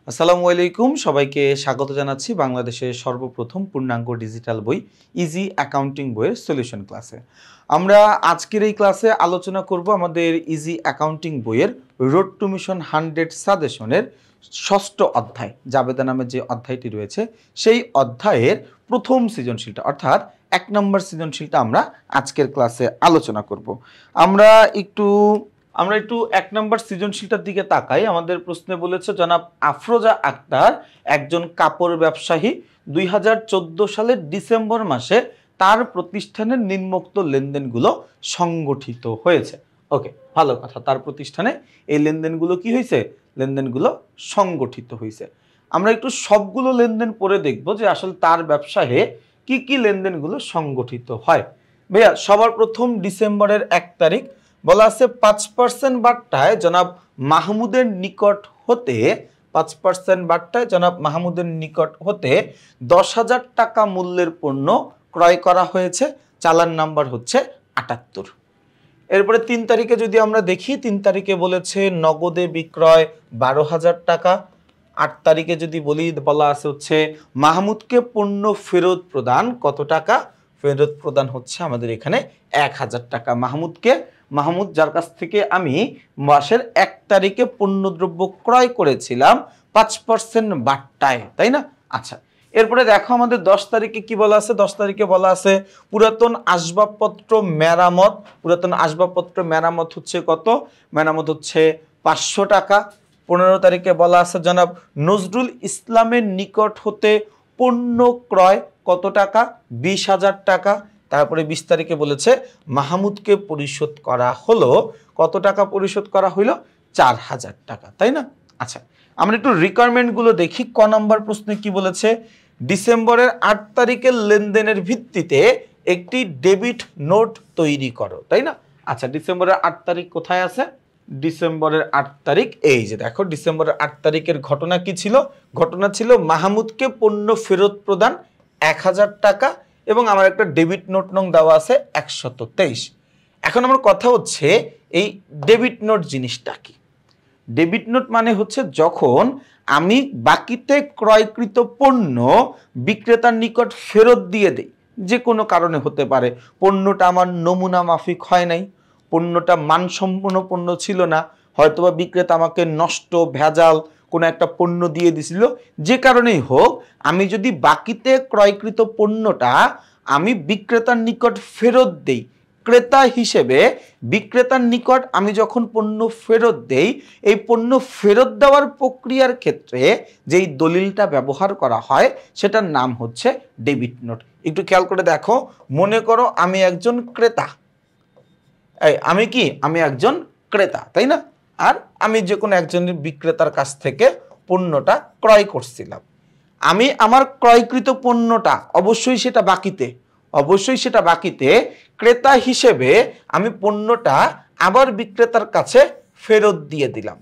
আসসালামু আলাইকুম সবাইকে স্বাগত জানাচ্ছি বাংলাদেশের সর্বপ্রথম পূর্ণাঙ্গ ডিজিটাল বই ইজি অ্যাকাউন্টিং বইয়ের সলিউশন ক্লাসে। আমরা আজকের এই ক্লাসে আলোচনা করব আমাদের ইজি অ্যাকাউন্টিং বইয়ের রোড টু মিশন 100 সাজেশনের ষষ্ঠ অধ্যায় জাবেদা নামে যে অধ্যায়টি রয়েছে সেই অধ্যায়ের প্রথম সৃজনশীলটা অর্থাৎ 1 নম্বর সৃজনশীলটা আমরা আজকের ক্লাসে আলোচনা করব। আমরা একটু 1 নম্বর সৃজনশীলটার দিকে তাকাই। আমাদের প্রশ্নে বলেছে জনাব আফরোজা আক্তার একজন কাপড় ব্যবসায়ী 2014 সালের ডিসেম্বর মাসে তার প্রতিষ্ঠানের নিম্নোক্ত লেনদেনগুলো সংগঠিত হয়েছে। ওকে, ভালো কথা, তার প্রতিষ্ঠানে এই লেনদেনগুলো কি হয়েছে? লেনদেনগুলো সংগঠিত হয়েছে। আমরা একটু সবগুলো লেনদেন পড়ে দেখব যে আসলে তার ব্যবসায়ে কি কি লেনদেনগুলো সংগঠিত হয়। ভাইয়া সবার প্রথম ডিসেম্বরের 1 তারিখ বলা আছে 5% বাট্টায় জনাব মাহমুদের নিকট হতে 5% বাট্টায় জনাব মাহমুদের নিকট হতে 10,000 টাকা মূল্যের পণ্য ক্রয় করা হয়েছে। চালান নাম্বার হচ্ছে 78। এরপরে 3 তারিখে যদি আমরা দেখি, 3 তারিখে বলেছে নগদে বিক্রয় 12,000 টাকা। 8 তারিখে যদি বলা আছে হচ্ছে মাহমুদকে পণ্য ফেরত প্রদান কত টাকা? ফেরত প্রদান হচ্ছে আমাদের এখানে 1,000 টাকা। মাহমুদ যার কাছ থেকে আমি মাসের 1 তারিখে পণ্যদ্রব্য ক্রয় করেছিলাম 5% বাট্টায়, তাই না? আচ্ছা, এরপরে দেখো আমাদের 10 তারিখে কি বলা আছে? 10 তারিখে বলা আছে পুরাতন আসবাবপত্র মেরামত। পুরাতন আসবাবপত্র মেরামত হচ্ছে কত? মেরামত হচ্ছে 500 টাকা। 15 তারিখে বলা আছে জনাব নজরুল ইসলামের নিকট হতে পণ্য ক্রয় কত টাকা? 20,000 টাকা। তারপরে 20 তারিখে বলেছে মাহমুদকে পরিশোধ করা হলো কত টাকা? পরিশোধ করা হইল 4,000 টাকা, তাই না? আচ্ছা, আমরা একটু রিকোয়ারমেন্টগুলো দেখি। ক নম্বর প্রশ্নে কি বলেছে? ডিসেম্বরের 8 তারিখের লেনদেনের ভিত্তিতে একটি ডেবিট নোট তৈরি করো, তাই না? আচ্ছা, ডিসেম্বরের 8 তারিখ কোথায় আছে? ডিসেম্বরের 8 তারিখ এই যে দেখো, ডিসেম্বরের 8 তারিখের ঘটনা কি ছিল? ঘটনা ছিল মাহমুদকে পণ্য ফেরত প্রদান 1,000 টাকা এবং আমার একটা ডেবিট নোট নং দেওয়া আছে 123। এখন আমার কথা হচ্ছে এই ডেবিট নোট জিনিসটা কি? ডেবিট নোট মানে হচ্ছে যখন আমি বাকিতে ক্রয়কৃত পণ্য বিক্রেতার নিকট ফেরত দিয়ে দেই, যে কোনো কারণে হতে পারে। পণ্যটা আমার নমুনা মাফিক হয় নাই, পণ্যটা মানসম্পন্ন পণ্য ছিল না, হয়তোবা বিক্রেতা আমাকে নষ্ট ভেজাল কোনো একটা পণ্য দিয়ে দিছিল, যে কারণেই হোক আমি যদি বাকিতে ক্রয়কৃত পণ্যটা আমি বিক্রেতার নিকট ফেরত দেই, ক্রেতা হিসেবে বিক্রেতার নিকট আমি যখন পণ্য ফেরত দেই, এই পণ্য ফেরত দেওয়ার প্রক্রিয়ার ক্ষেত্রে যেই দলিলটা ব্যবহার করা হয় সেটার নাম হচ্ছে ডেবিট নোট। একটু খেয়াল করে দেখো, মনে করো আমি একজন ক্রেতা, আমি একজন ক্রেতা, তাই না? আর আমি যে কোনো একজন বিক্রেতার কাছ থেকে পণ্যটা ক্রয় করছিলাম। আমি আমার ক্রয়কৃত পণ্যটা অবশ্যই সেটা বাকিতে ক্রেতা হিসেবে আমি পণ্যটা আবার বিক্রেতার কাছে ফেরত দিয়ে দিলাম,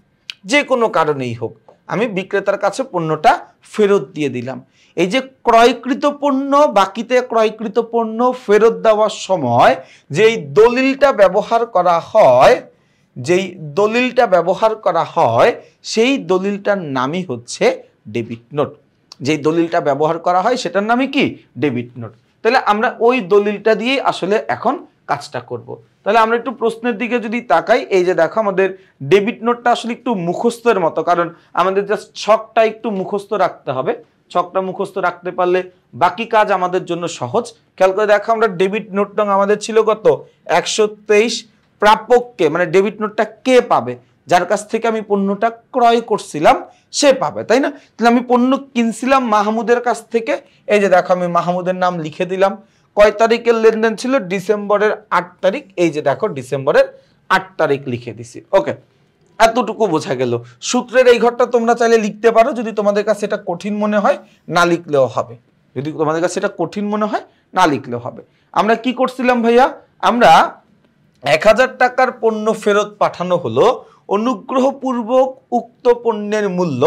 যে কোনো কারণেই হোক আমি বিক্রেতার কাছে পণ্যটা ফেরত দিয়ে দিলাম। এই যে ক্রয়কৃত পণ্য, বাকিতে ক্রয়কৃত পণ্য ফেরত দেওয়ার সময় যেই দলিলটা ব্যবহার করা হয় সেই দলিলটার নামই হচ্ছে ডেবিট নোট। যেই দলিলটা ব্যবহার করা হয় সেটার নামই কি? Debit note. তাহলে আমরা ওই দলিলটা দিয়েই আসলে এখন কাজটা করব। তাহলে আমরা একটু প্রশ্নের দিকে যদি তাকাই, এই যে দেখো আমাদের ডেবিট নোটটা আসলে একটু মুখস্থের মতো, কারণ আমাদের জাস্ট ছকটা একটু মুখস্থ রাখতে হবে। ছকটা মুখস্থ রাখতে পারলে বাকি কাজ আমাদের জন্য সহজ। খেয়াল করে দেখো, আমরা ডেবিট নোটটা আমাদের ছিল কত? 123। প্রাপককে মানে ডেবিট নোটটা কে পাবে? যার কাছ থেকে আমি পণ্যটা ক্রয় করছিলাম সে পাবে, তাই না? তাহলে আমি পণ্য কিনছিলাম মাহমুদের কাছ থেকে, এই যে দেখো আমি মাহমুদের নাম লিখে দিলাম। কয় তারিখের লেনদেন ছিল? ডিসেম্বরের 8 তারিখ। এই যে দেখো ডিসেম্বরের 8 তারিখ লিখে দিছি। ওকে, এতটুকু বোঝা গেল। সূত্রের এই ঘরটা তোমরা চাইলে লিখতে পারো, যদি তোমাদের কাছে এটা কঠিন মনে হয় না লিখলেও হবে। না লিখলেও হবে। আমরা কি করছিলাম ভাইয়া? আমরা 1,000 টাকার পণ্য ফেরত পাঠানো হলো, অনুগ্রহপূর্বক উক্ত পণ্যের মূল্য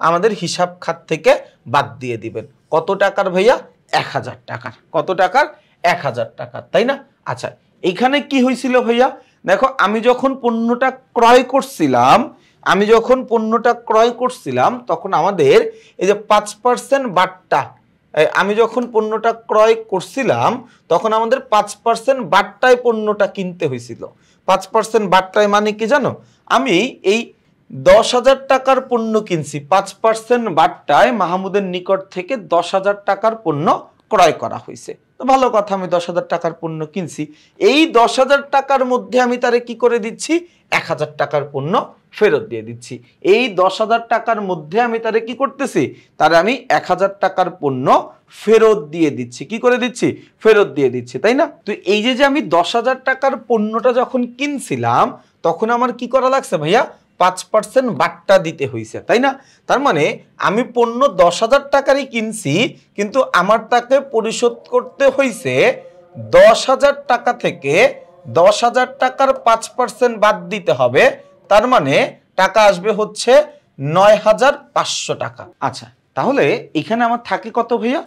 আমাদের হিসাব খাত থেকে বাদ দিয়ে দিবেন। কত টাকার ভাইয়া? 1,000 টাকার। কত টাকার? 1,000 টাকার, তাই না? আচ্ছা, এইখানে কি হয়েছিল ভাইয়া? দেখো, আমি যখন পণ্যটা ক্রয় করছিলাম আমি যখন পণ্যটা ক্রয় করছিলাম তখন আমাদের এই যে 5% বাট্টা, আমি যখন পণ্যটা ক্রয় করছিলাম তখন আমাদের 5% বাট্টায় পণ্যটা কিনতে হয়েছিল। 5% বাট্টায় মানে কি জানো, আমি এই 10,000 টাকার পণ্য কিনছি, 5% বাট্টায় মাহমুদের নিকট থেকে 10,000 টাকার পণ্য ক্রয় করা হয়েছে। তো ভালো কথা, আমি 10,000 টাকার পণ্য কিনছি, এই 10,000 টাকার মধ্যে আমি তারে কি করে দিচ্ছি, 1,000 টাকার পণ্য ফেরত দিয়ে দিচ্ছি। এই 10,000 টাকার মধ্যে আমি তারে কি করতেছি, তারে আমি 1,000 টাকার পণ্য ফেরত দিয়ে দিচ্ছি। কি করে দিচ্ছি, ফেরত দিয়ে দিচ্ছি, তাই না? তো এই যে আমি 10,000 টাকার পণ্যটা যখন কিনছিলাম তখন আমার কি করা লাগছে ভাইয়া, 5% বাট্টা দিতে হয়েছে, তাই না? তার মানে আমি পণ্য 10,000 টাকারই কিনছি, কিন্তু আমার তাকে পরিশোধ করতে হয়েছে 10,000 টাকা থেকে 10,000 টাকার 5% বাদ দিতে হবে। তার মানে টাকা আসবে হচ্ছে 9,500 টাকা। আচ্ছা, তাহলে এখানে আমার থাকে কত ভাইয়া,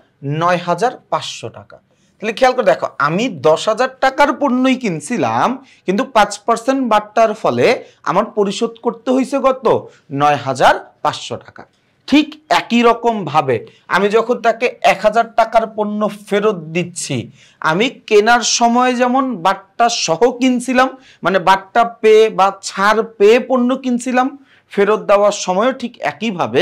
9,500 টাকা। তাহলে খেয়াল করে দেখো, আমি 10,000 টাকার পণ্যই কিনছিলাম, কিন্তু 5% বাট্টার ফলে আমার পরিশোধ করতে হয়েছে কত, 9,500 টাকা। ঠিক একই রকম ভাবে আমি যখন তাকে 1,000 টাকার পণ্য ফেরত দিচ্ছি, আমি কেনার সময় যেমন বাট্টা সহ কিনছিলাম, মানে বাট্টা পেয়ে বা ছাড় পেয়ে পণ্য কিনছিলাম, ফেরত দেওয়ার সময়ও ঠিক একইভাবে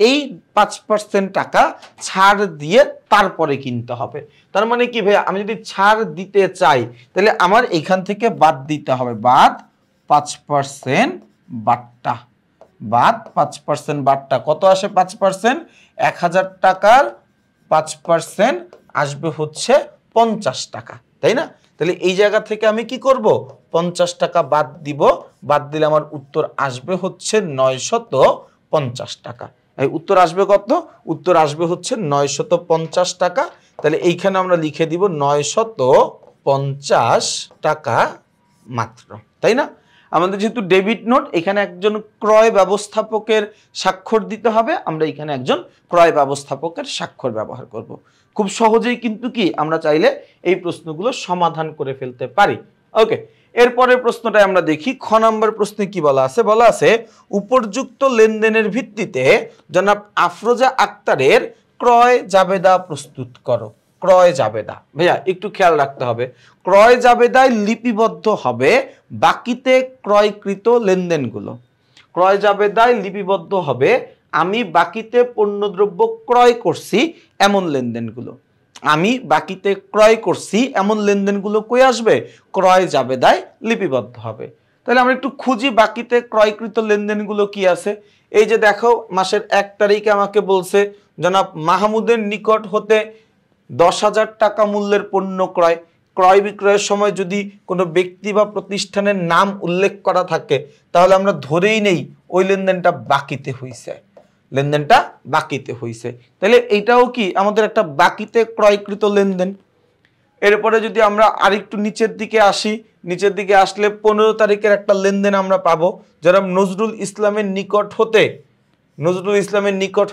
এই 5% টাকা ছাড় দিয়ে তারপরে কিনতে হবে। তার মানে কি ভাই, আমি যদি ছাড় দিতে চাই তাহলে আমার এখান থেকে বাদ দিতে হবে, বাদ 5% বাট্টা, বাদ 5% বাট্টা। কত আসে 5%, 1,000 টাকার 5% আসবে হচ্ছে 50 টাকা, তাই না? তাহলে এই জায়গা থেকে আমি কি করব, 50 টাকা বাদ দিব, বাদ দিলে আমার উত্তর আসবে হচ্ছে 950 টাকা। এই উত্তর আসবে কত, উত্তর আসবে হচ্ছে 950 টাকা। তাহলে এইখানে আমরা লিখে দিব 950 টাকা মাত্র, তাই না? আমাদের যেহেতু ডেবিট নোট, এখানে একজন ক্রয় ব্যবস্থাপকের স্বাক্ষর দিতে হবে, আমরা এখানে একজন ক্রয় ব্যবস্থাপকের স্বাক্ষর ব্যবহার করব। খুব সহজেই কিন্তু কি আমরা চাইলে এই প্রশ্নগুলো সমাধান করে ফেলতে পারি। ওকে, এরপরের প্রশ্নটা আমরা দেখি। খ নম্বর প্রশ্নে কি বলা আছে, বলা আছে উপর্যুক্ত লেনদেনের ভিত্তিতে জনাব আফরোজা আক্তারের ক্রয় জাবেদা প্রস্তুত করো। ক্রয় জাবেদা ভাইয়া একটু খেয়াল রাখতে হবে, ক্রয় জাবেদায় লিপিবদ্ধ হবে বাকিতে ক্রয়কৃত লেনদেনগুলো। ক্রয় জাবেদায় লিপিবদ্ধ হবে আমি বাকিতে পণ্যদ্রব্য ক্রয় করছি এমন লেনদেনগুলো। আমি বাকিতে ক্রয় করছি এমন লেনদেনগুলো কই আসবে, ক্রয় জাবেদায় লিপিবদ্ধ হবে। তাহলে আমরা একটু খুঁজি বাকিতে ক্রয়কৃত লেনদেনগুলো কি আছে। এই যে দেখো, মাসের 1 তারিখে আমাকে বলছে জনাব মাহমুদের নিকট হতে 10,000 টাকা মূল্যের পণ্য ক্রয়। ক্রয় বিক্রয়ের সময় যদি কোনো ব্যক্তি বা প্রতিষ্ঠানের নাম উল্লেখ করা থাকে তাহলে আমরা ধরেই নেই ওই লেনদেনটা বাকিতে হইছে, লেনদেনটা বাকিতে হইছে। তাহলে এইটাও কি আমাদের একটা বাকিতে ক্রয়কৃত লেনদেন। এরপরে যদি আমরা আরেকটু নিচের দিকে আসি, নিচের দিকে আসলে 15 তারিখের একটা লেনদেন আমরা পাবো, যারা নজরুল ইসলামের নিকট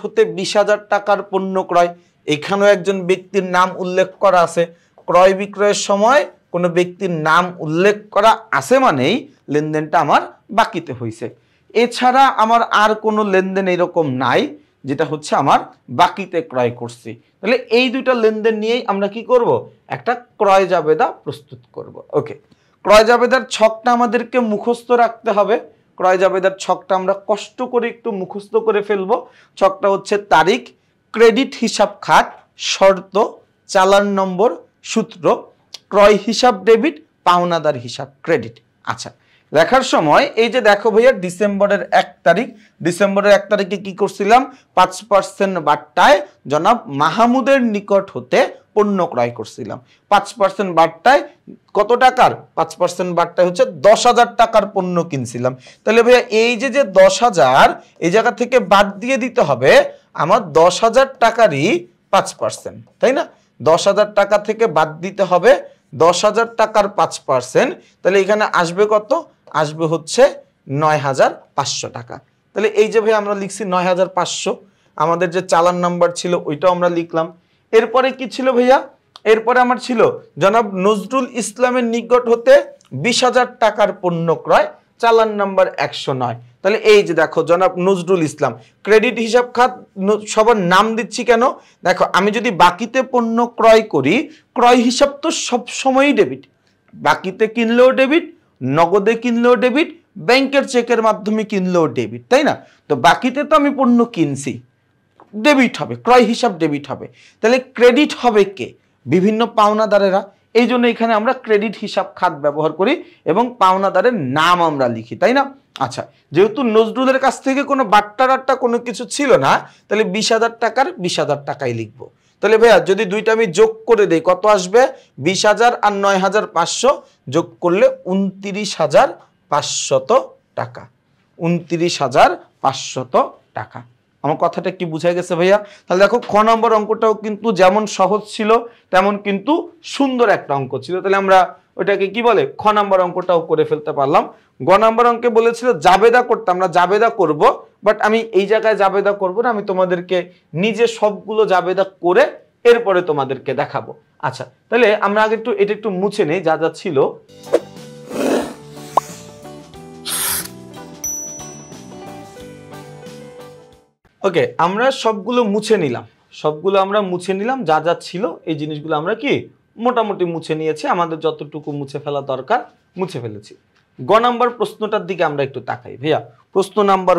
হতে 20,000 টাকার পণ্য ক্রয়। এখানেও একজন ব্যক্তির নাম উল্লেখ করা আছে। ক্রয় বিক্রয়ের সময় কোনো ব্যক্তির নাম উল্লেখ করা আছে মানেই লেনদেনটা আমার বাকিতে হয়েছে। এছাড়া আমার আর কোনো লেনদেন এরকম নাই যেটা হচ্ছে আমার বাকিতে ক্রয় করছি। তাহলে এই দুইটা লেনদেন নিয়েই আমরা কি করব, একটা ক্রয় জাবেদা প্রস্তুত করব। ওকে, ক্রয় জাবেদার ছকটা আমাদেরকে মুখস্থ রাখতে হবে। ক্রয় জাবেদার ছকটা আমরা কষ্ট করে একটু মুখস্থ করে ফেলবো। ছকটা হচ্ছে তারিখ, ক্রেডিট হিসাব খাত, শর্ত, চালান নম্বর, সূত্র, ক্রয় হিসাব ডেবিট, পাওনাদার হিসাব ক্রেডিট। আচ্ছা, লেখার সময় এই যে দেখো ভাইয়া, ডিসেম্বরের 1 তারিখ, ডিসেম্বরের 1 তারিখে কি করছিলাম, 5% বাট্টায় জনাব মাহমুদের নিকট হতে পণ্য ক্রয় করছিলাম। 5% বাট্টায় কত টাকার, 5% বাট্টায় হচ্ছে 10,000 টাকার পণ্য কিনছিলাম। তাহলে ভাইয়া এই যে 10,000 এই জায়গা থেকে বাদ দিয়ে দিতে হবে আমার 10,000 টাকারই 5%, তাই না? 10,000 টাকা থেকে বাদ দিতে হবে 10,000 টাকার 5%। তাহলে এখানে আসবে কত, আসবে হচ্ছে 9,500 টাকা। তাহলে এই যে ভাই আমরা লিখছি 9,500, আমাদের যে চালান নাম্বার ছিল ওইটাও আমরা লিখলাম। এরপরে কি ছিল ভাইয়া, এরপরে আমার ছিল জনাব নজরুল ইসলামের নিকট হতে 20,000 টাকার পণ্য ক্রয়। চালান নাম্বার 109। তাহলে এই যে দেখো জনাব নজরুল ইসলাম, ক্রেডিট হিসাব খাত সবার নাম দিচ্ছি কেন, দেখো আমি যদি বাকিতে পণ্য ক্রয় করি, ক্রয় হিসাব তো সব সময়ই ডেবিট, বাকিতে কিনলেও ডেবিট, নগদে কিনলেও ডেবিট, ব্যাংকের চেকের মাধ্যমে কিনলেও ডেবিট, তাই না? তো বাকিতে তো আমি পণ্য কিনছি, ডেবিট হবে, ক্রয় হিসাব ডেবিট হবে। তাহলে ক্রেডিট হবে কে? বিভিন্ন পাওনাদারেরা। এই জন্য এখানে আমরা ক্রেডিট হিসাব খাত ব্যবহার করি এবং পাওনাদারের নাম আমরা লিখি, তাই না? আচ্ছা, যেহেতু নজরুলের কাছ থেকে কোনো বাট্টা কোনো কিছু ছিল না, তাহলে 20,000 টাকার 20,000 টাকাই লিখবো। তাহলে ভাইয়া যদি দুইটা আমি যোগ করে দেই কত আসবে? 20,000 আর 9,500 যোগ করলে 29,500 টাকা। 29,500 টাকা। আমার কথাটা কি বুঝা গেছে ভাইয়া? তাহলে দেখো খ নম্বর অঙ্কটাও কিন্তু যেমন সহজ ছিল তেমন কিন্তু সুন্দর একটা অঙ্ক ছিল। তাহলে আমরা ওইটাকে কি বলে, খ নম্বর অঙ্কটাও করে ফেলতে পারলাম। গ নম্বর অঙ্কে বলেছিল জাবেদা করতে, আমরা জাবেদা করব, বাট আমি এই জায়গায় জাবেদা করব না, আমি তোমাদেরকে নিজে সবগুলো জাবেদা করে এরপরে তোমাদেরকে দেখাবো। আচ্ছা, তাহলে আমরা আগে এটা একটু মুছে নেই যা যা ছিল। ওকে, আমরা সবগুলো মুছে নিলাম, যা যা ছিল এই জিনিসগুলো আমরা কি মোটামুটি মুছে নিয়েছি, আমাদের যতটুকু মুছে ফেলা দরকার মুছে ফেলেছি। গ নাম্বার প্রশ্নটার দিকে আমরা একটু তাকাই ভাইয়া। প্রশ্ন নাম্বার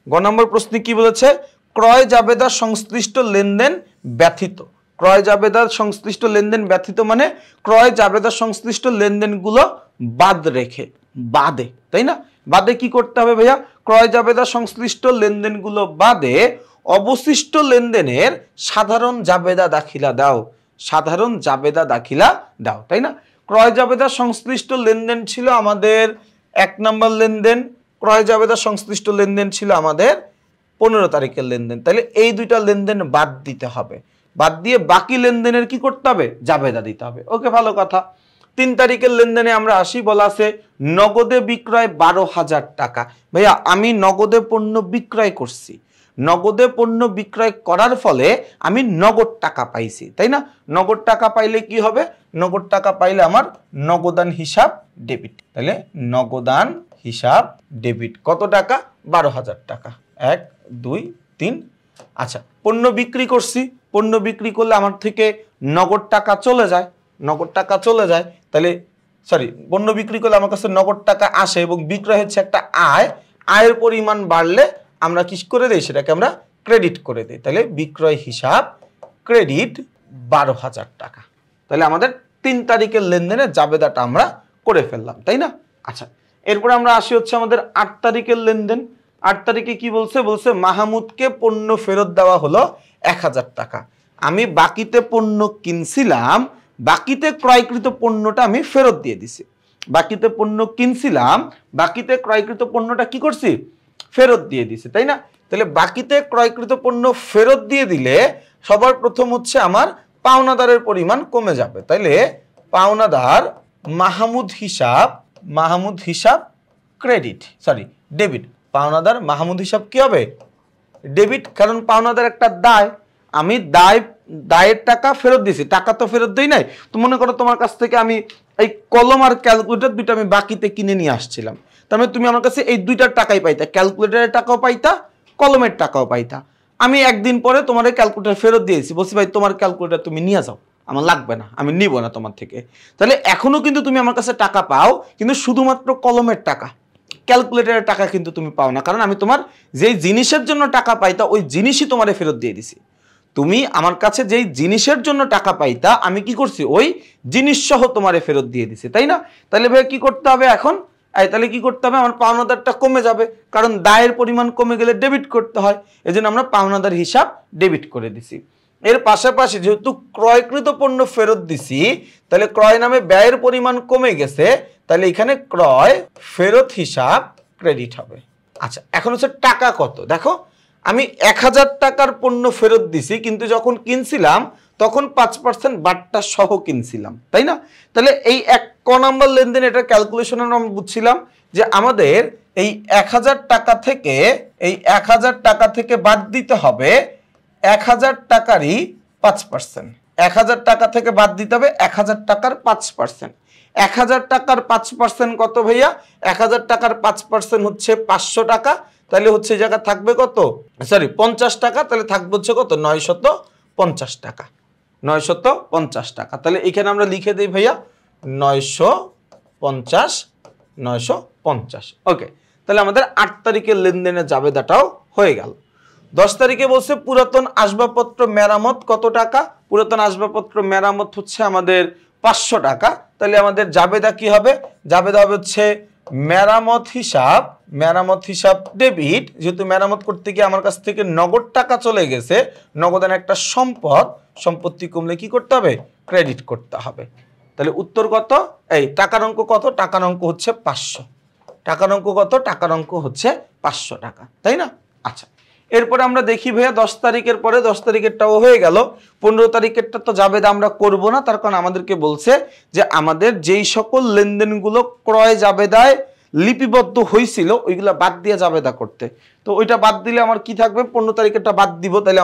গ নাম্বার প্রশ্নে কি বলেছে? ক্রয় জাবেদা সংশ্লিষ্ট লেনদেন ব্যতীত। ক্রয় জাবেদা সংশ্লিষ্ট লেনদেন ব্যতীত মানে ক্রয় জাবেদা সংশ্লিষ্ট লেনদেনগুলো বাদ রেখে, বাদে, তাই না? বাদে কি করতে হবে ভাইয়া? ক্রয় জাবেদা সংশ্লিষ্ট লেনদেনগুলো বাদে অবশিষ্ট লেনদেনের সাধারণ জাবেদা দাখিলা দাও, সাধারণ জাবেদা দাখিলা দাও, তাই না? ক্রয় জাবেদা সংশ্লিষ্ট লেনদেন ছিল আমাদের 1 নম্বর লেনদেন, ক্রয় জাবেদা সংশ্লিষ্ট লেনদেন ছিল আমাদের 15 তারিখের লেনদেন। তাহলে এই দুইটা লেনদেন বাদ দিতে হবে, বাদ দিয়ে বাকি লেনদেনের কি করতে হবে? জাবেদা দিতে হবে। ওকে, ভালো কথা। 3 তারিখের লেনদেনে আমরা আসি, বলা আছে নগদে বিক্রয় 12,000 টাকা। ভাইয়া আমি নগদে পণ্য বিক্রয় করছি, নগদে পণ্য বিক্রয় করার ফলে আমি নগদ টাকা পাইছি, তাই না? নগদ টাকা পাইলে কি হবে? নগদ টাকা পাইলে আমার নগদান হিসাব ডেবিট। তাহলে নগদান হিসাব ডেবিট কত টাকা? 12,000 টাকা। 1 2 3। আচ্ছা, পণ্য বিক্রি করছি, পণ্য বিক্রি করলে আমার থেকে নগদ টাকা চলে যায়, নগদ টাকা চলে যায়। তাহলে সরি, পণ্য বিক্রি করলে আমার কাছে নগদ টাকা আসে এবং বিক্রয় হচ্ছে একটা আয়, আয়ের পরিমাণ বাড়লে আমরা কি করে দেই? সেটাকে আমরা ক্রেডিট করে দিই। তাহলে বিক্রয় হিসাব ক্রেডিট 12,000 টাকা। তাহলে আমাদের 3 তারিখের লেনদেনের জাবেদাটা আমরা করে ফেললাম, তাই না? আচ্ছা, এরপর আমরা আসি হচ্ছে আমাদের 8 তারিখের লেনদেন। 8 তারিখে কি বলছে? বলছে মাহমুদকে পণ্য ফেরত দেওয়া হলো 1,000 টাকা। আমি বাকিতে পণ্য কিনছিলাম, বাকিতে ক্রয়কৃত পণ্যটা আমি ফেরত দিয়ে দিছি। বাকিতে পণ্য কিনছিলাম, বাকিতে ক্রয়কৃত পণ্যটা কি করছি? ফেরত দিয়ে দিছি, তাই না? তাহলে বাকিতে ক্রয়কৃত পণ্য ফেরত দিয়ে দিলে সবার প্রথম হচ্ছে আমার পাওনাদারের পরিমাণ কমে যাবে। তাইলে পাওনাদার মাহমুদ হিসাব ক্রেডিট, সরি ডেবিট। পাওনাদার মাহমুদ হিসাব কি হবে? ডেবিট, কারণ পাওনাদার একটা দায়, আমি দায়ের টাকা ফেরত দিছি, টাকা তো ফেরত দেই নাই। তো মনে করো তোমার কাছ থেকে আমি এই কলম আর ক্যালকুলেটর দুইটা আমি বাকিতে কিনে নিয়ে আসছিলাম, তার মানে তুমি আমার কাছে এই দুইটার টাকাই পাইতা, ক্যালকুলেটরের টাকাও পাইতা, কলমের টাকাও পাইতা। আমি একদিন পরে তোমার ক্যালকুলেটর ফেরত দিয়েছি, বলছি ভাই তোমার ক্যালকুলেটর তুমি নিয়ে যাও, আমার লাগবে না, আমি নিব না তোমার থেকে। তাহলে এখনো কিন্তু তুমি আমার কাছে টাকা পাও, কিন্তু শুধুমাত্র কলমের টাকা, ক্যালকুলেটরের টাকা কিন্তু তুমি পাও না, কারণ আমি তোমার যেই জিনিসের জন্য টাকা পাইতা ওই জিনিসই তোমারে ফেরত দিয়ে দিছি। তুমি আমার কাছে যেই জিনিসের জন্য টাকা পাইতা আমি কি করছি? ওই জিনিস সহ তোমারে ফেরত দিয়ে দিছি, তাই না? তাহলে ভাই কি করতে হবে এখন? তাহলে কি করতে হবে? আমার পাওনাদারটা কমে যাবে, কারণ দায়ের পরিমাণ কমে গেলে ডেবিট করতে হয়, এজন্য আমরা পাওনাদার হিসাব ডেবিট করে দিছি। এর পাশাপাশি যেহেতু ক্রয়কৃত পণ্য ফেরত দিছি, তাহলে ক্রয় নামে ব্যয়ের পরিমাণ কমে গেছে, তাহলে এখানে ক্রয় ফেরত হিসাব ক্রেডিট হবে। আচ্ছা, এখন হচ্ছে টাকা কত? দেখো আমি 1,000 টাকার পণ্য ফেরত দিছি, কিন্তু যখন কিনছিলাম তখন 5% বাট্টা সহ কিনছিলাম, তাই না? তাহলে এই ক নাম্বার লেনদেন, এটা ক্যালকুলেশনে আমরা বুঝছিলাম যে আমাদের এই 1,000 টাকা থেকে বাদ দিতে হবে 1,000 টাকারই 5%। 1,000 টাকা থেকে বাদ দিতে হবে 1,000 টাকার 5%। 1000 টাকার 5% কত ভাইয়া? 1000 টাকার 5% হচ্ছে 500 টাকা। তাহলে হচ্ছে এই জায়গা থাকবে কত, সরি 50 টাকা। তাহলে থাকবে হচ্ছে কত, 950 টাকা। 950 টাকা। তাহলে এখানে আমরা লিখে দিই ভাইয়া 950। ওকে, তাহলে আমাদের 8 তারিখের লেনদেনের জাবেদাটাও হয়ে গেল। 10 তারিখে বলছে পুরাতন আসবাবপত্র মেরামত কত টাকা? পুরাতন আসবাবপত্র মেরামত হচ্ছে আমাদের 500 টাকা। তাহলে আমাদের জাবেদা কি হবে? জাবেদা হবে হচ্ছে মেরামত হিসাব ডেবিট। যেহেতু মেরামত করতে গিয়ে আমার কাছ থেকে নগদ টাকা চলে গেছে, নগদান একটা সম্পত্তি কমলে কি করতে হবে? ক্রেডিট করতে হবে। তাহলে উত্তর কত? এই টাকার অঙ্ক কত? টাকার অঙ্ক হচ্ছে 500। টাকার অঙ্ক কত? টাকার অঙ্ক হচ্ছে 500 টাকা, তাই না? আচ্ছা, এরপরে আমরা দেখি ভাইয়া 10 তারিখের পরে 10 তারিখেরটাও হয়ে গেল। 15 তারিখেরটা তো জাবেদা আমরা করব না, তার কারণ আমাদেরকে বলছে যে আমাদের যেই সকল লেনদেনগুলো ক্রয় জাবেদায় লিপিবদ্ধ হয়েছিল ওইগুলা বাদ দিয়ে জাবেদা করতে। তো ওইটা বাদ দিলে আমার কি থাকবে? 15 তারিখেরটা বাদ দিব। তাহলে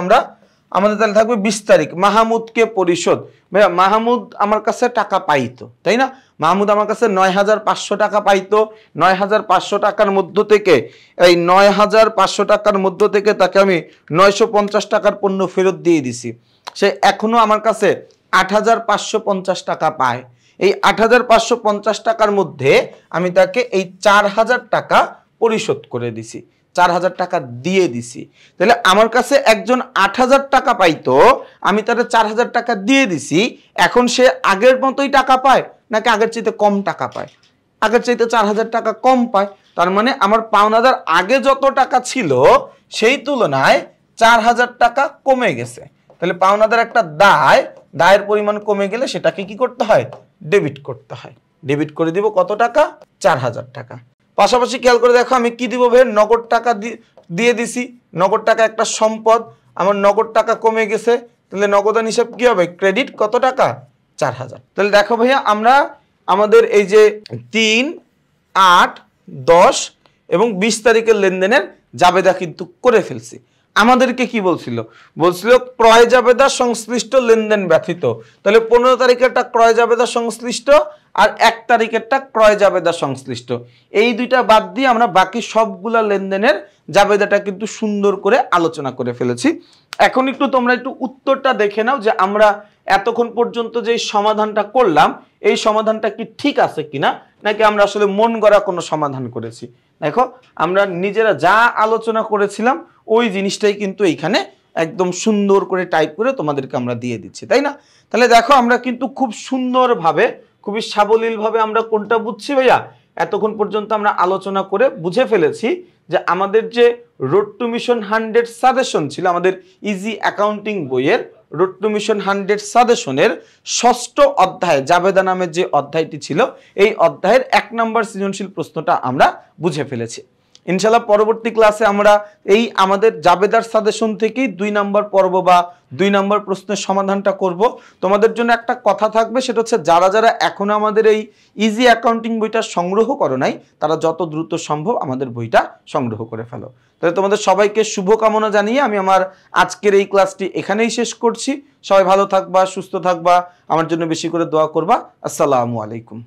আমাদের তাহলে থাকবে 20 তারিখ, মাহমুদকে পরিশোধ। ভাইয়া মাহমুদ আমার কাছে টাকা পাইতো, তাই না? মাহমুদ আমার কাছে 9500 টাকা পাইতো। 9500 টাকার মধ্য থেকে এই 9500 টাকার মধ্য থেকে তাকে আমি 950 টাকার পণ্য ফেরত দিয়ে দিছি। সে এখনো আমার কাছে 8550 টাকা পায়। এই 8550 টাকার মধ্যে আমি তাকে এই 4000 টাকা পরিশোধ করে দিছি, 4000 টাকা দিয়ে দিছি। তাহলে আমার কাছে একজন 8000 টাকা পাইতো, আমি তার 4000 টাকা দিয়ে দিছি। এখন সে আগের মতোই টাকা পায় নাকি আগের চাইতে কম টাকা পায়? আগের চাইতে 4000 টাকা কম পায়। তার মানে আমার পাওনাদার আগে যত টাকা ছিল সেই তুলনায় 4000 টাকা কমে গেছে। তাহলে পাওনাদার একটা দায়ের পরিমাণ কমে গেলে সেটাকে কি করতে হয়? ডেবিট করতে হয়। ডেবিট করে দিব কত টাকা? 4000 টাকা। পাশাপাশি খেয়াল করে দেখো আমি কি দিব ভাই? নগদ টাকা দিয়ে দিছি। নগদ টাকা একটা সম্পদ, আমার নগদ টাকা কমে গেছে। তাহলে নগদান হিসাব কি হবে? ক্রেডিট কত টাকা? 4000। তাহলে দেখো ভাইয়া আমরা আমাদের এই যে 3, 8, 10 এবং 20 তারিখের লেনদেনের জাবেদা কিন্তু করে ফেলছি। আমাদেরকে কি বলছিল? বলছিল ক্রয় জাবেদা সংশ্লিষ্ট লেনদেন ব্যতীত। তাহলে 15 তারিখেরটা ক্রয় জাবেদা সংশ্লিষ্ট আর 1 তারিখেরটা ক্রয় জাবেদা সংশ্লিষ্ট। এই দুইটা বাদ দিয়ে আমরা বাকি সবগুলা লেনদেনের জাবেদাটা কিন্তু সুন্দর করে আলোচনা করে ফেলেছি। এখন একটু তোমরা একটু উত্তরটা দেখে নাও যে আমরা এতক্ষণ পর্যন্ত যে সমাধানটা করলাম এই সমাধানটা কি ঠিক আছে কিনা, নাকি আমরা আসলে মন গড়া কোনো সমাধান করেছি। দেখো আমরা নিজেরা যা আলোচনা করেছিলাম ওই জিনিসটাই কিন্তু এইখানে একদম সুন্দর করে টাইপ করে তোমাদেরকে আমরা দিয়ে দিচ্ছি, তাই না? তাহলে দেখো আমরা কিন্তু খুব সুন্দরভাবে, খুবই সাবলীলভাবে আমরা কোনটা বুঝছি ভাইয়া? এতক্ষণ পর্যন্ত আমরা আলোচনা করে বুঝে ফেলেছি যে আমাদের যে রোড টু মিশন 100 সাজেশন ছিল, আমাদের ইজি অ্যাকাউন্টিং বইয়ের রোড টু মিশন 100 সাজেশনের 6ষ্ঠ অধ্যায় জাবেদা নামের যে অধ্যায়টি ছিল এই অধ্যায়ের 1 নম্বর সৃজনশীল প্রশ্নটা আমরা বুঝে ফেলেছি। ইনশাআল্লাহ পরবর্তী ক্লাসে আমরা এই আমাদের জাবেদার সাজেশন থেকেই 2 নম্বর পর্ব বা 2 নম্বর প্রশ্নের সমাধানটা করব। তোমাদের জন্য একটা কথা থাকবে, সেটা হচ্ছে যারা যারা এখনো আমাদের এই ইজি অ্যাকাউন্টিং বইটা সংগ্রহ করো নাই তারা যত দ্রুত সম্ভব আমাদের বইটা সংগ্রহ করে ফেলো। তাহলে তোমাদের সবাইকে শুভকামনা জানিয়ে আমি আমার আজকের এই ক্লাসটি এখানেই শেষ করছি। সবাই ভালো থাকবা, সুস্থ থাকবা, আমার জন্য বেশি করে দোয়া করবা। আসসালামু আলাইকুম।